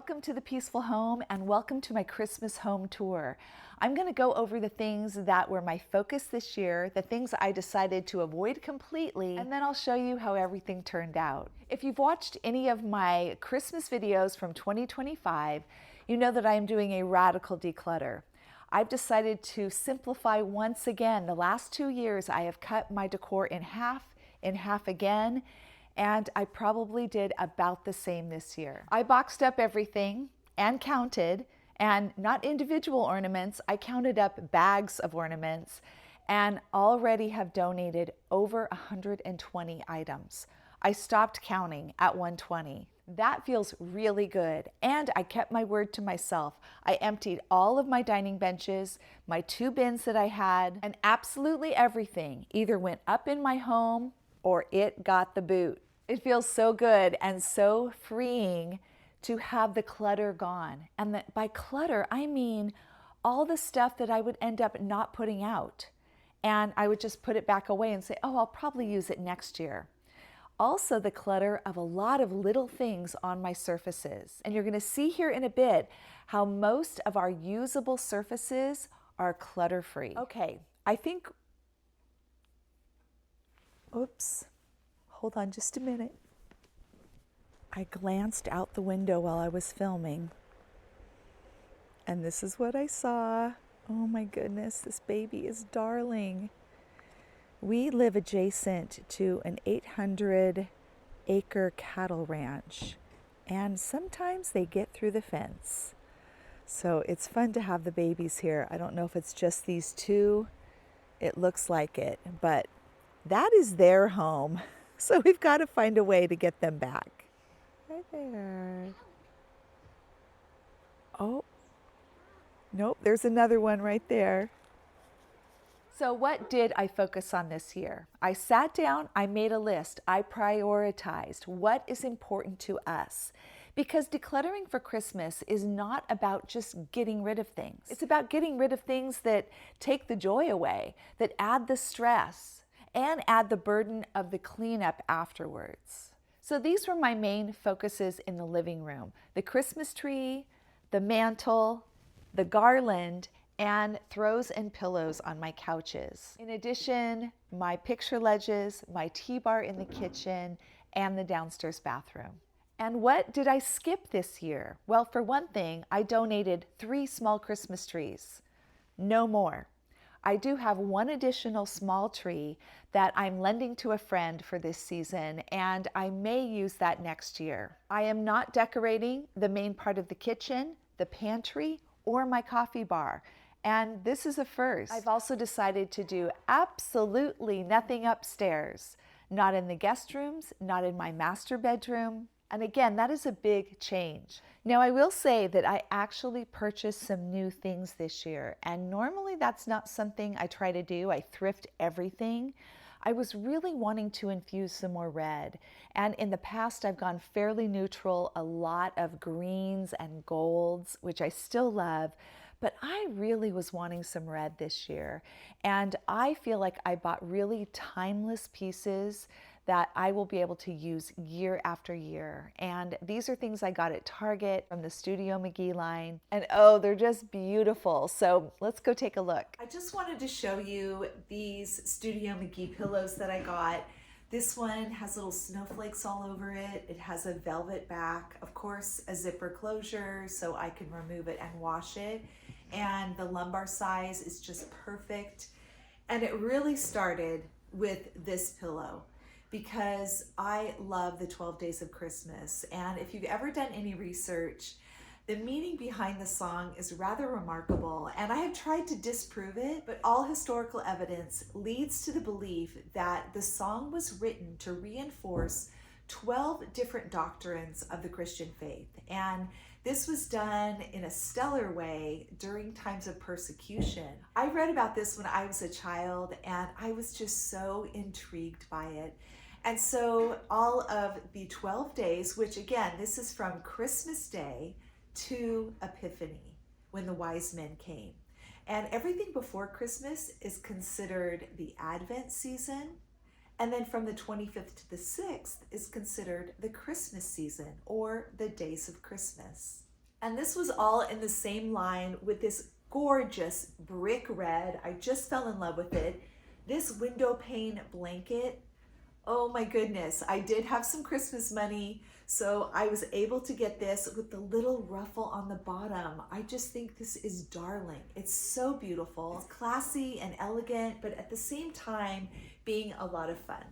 Welcome to the Peaceful Home and welcome to my Christmas home tour. I'm going to go over the things that were my focus this year, the things I decided to avoid completely, and then I'll show you how everything turned out. If you've watched any of my Christmas videos from 2025, you know that I am doing a radical declutter. I've decided to simplify once again. The last 2 years I have cut my decor in half again, and I probably did about the same this year. I boxed up everything and counted, and not individual ornaments, I counted up bags of ornaments and already have donated over 120 items. I stopped counting at 120. That feels really good, and I kept my word to myself. I emptied all of my dining benches, my 2 bins that I had, and absolutely everything either went up in my home or it got the boot. It feels so good and so freeing to have the clutter gone. And by clutter, I mean all the stuff that I would end up not putting out. And I would just put it back away and say, oh, I'll probably use it next year. Also the clutter of a lot of little things on my surfaces. And you're gonna see here in a bit how most of our usable surfaces are clutter-free. Okay, I think, oops. Hold on just a minute. I glanced out the window while I was filming, and this is what I saw. Oh my goodness, this baby is darling. We live adjacent to an 800-acre cattle ranch, and sometimes they get through the fence. So it's fun to have the babies here. I don't know if it's just these 2. It looks like it, but that is their home. So we've got to find a way to get them back. Right there. Oh, nope, there's another one right there. So what did I focus on this year? I sat down, I made a list, I prioritized what is important to us. Because decluttering for Christmas is not about just getting rid of things. It's about getting rid of things that take the joy away, that add the stress, and add the burden of the cleanup afterwards. So these were my main focuses in the living room: the Christmas tree, the mantle, the garland, and throws and pillows on my couches. In addition, my picture ledges, my tea bar in the kitchen, and the downstairs bathroom. And what did I skip this year? Well, for one thing, I donated 3 small Christmas trees. No more. I do have 1 additional small tree that I'm lending to a friend for this season, and I may use that next year. I am not decorating the main part of the kitchen, the pantry, or my coffee bar, and this is a first. I've also decided to do absolutely nothing upstairs, not in the guest rooms, not in my master bedroom. And again, that is a big change. Now, I will say that I actually purchased some new things this year, and normally that's not something I try to do. I thrift everything. I was really wanting to infuse some more red, and in the past I've gone fairly neutral, a lot of greens and golds, which I still love, but I really was wanting some red this year, and I feel like I bought really timeless pieces that I will be able to use year after year. And these are things I got at Target from the Studio McGee line. And oh, they're just beautiful. So let's go take a look. I just wanted to show you these Studio McGee pillows that I got. This one has little snowflakes all over it. It has a velvet back, of course, a zipper closure so I can remove it and wash it. And the lumbar size is just perfect. And it really started with this pillow, because I love the 12 Days of Christmas. And if you've ever done any research, the meaning behind the song is rather remarkable. And I have tried to disprove it, but all historical evidence leads to the belief that the song was written to reinforce 12 different doctrines of the Christian faith. And this was done in a stellar way during times of persecution. I read about this when I was a child, and I was just so intrigued by it. And so all of the 12 days, which again, this is from Christmas Day to Epiphany, when the wise men came. And everything before Christmas is considered the Advent season. And then from the 25th to the 6th is considered the Christmas season, or the days of Christmas. And this was all in the same line with this gorgeous brick red. I just fell in love with it. This window pane blanket, oh my goodness, I did have some Christmas money, so I was able to get this with the little ruffle on the bottom. I just think this is darling. It's so beautiful. It's classy and elegant, but at the same time, being a lot of fun.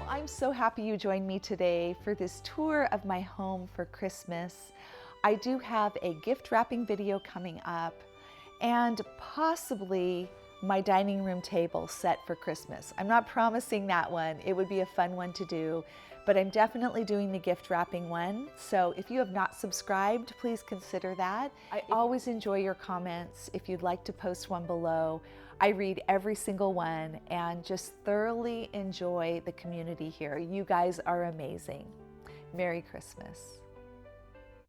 I'm so happy you joined me today for this tour of my home for Christmas. I do have a gift wrapping video coming up and possibly my dining room table set for Christmas. I'm not promising that one. It would be a fun one to do, but I'm definitely doing the gift wrapping one. So if you have not subscribed, please consider that. I always enjoy your comments. If you'd like to post one below, I read every single one and just thoroughly enjoy the community here. You guys are amazing. Merry Christmas.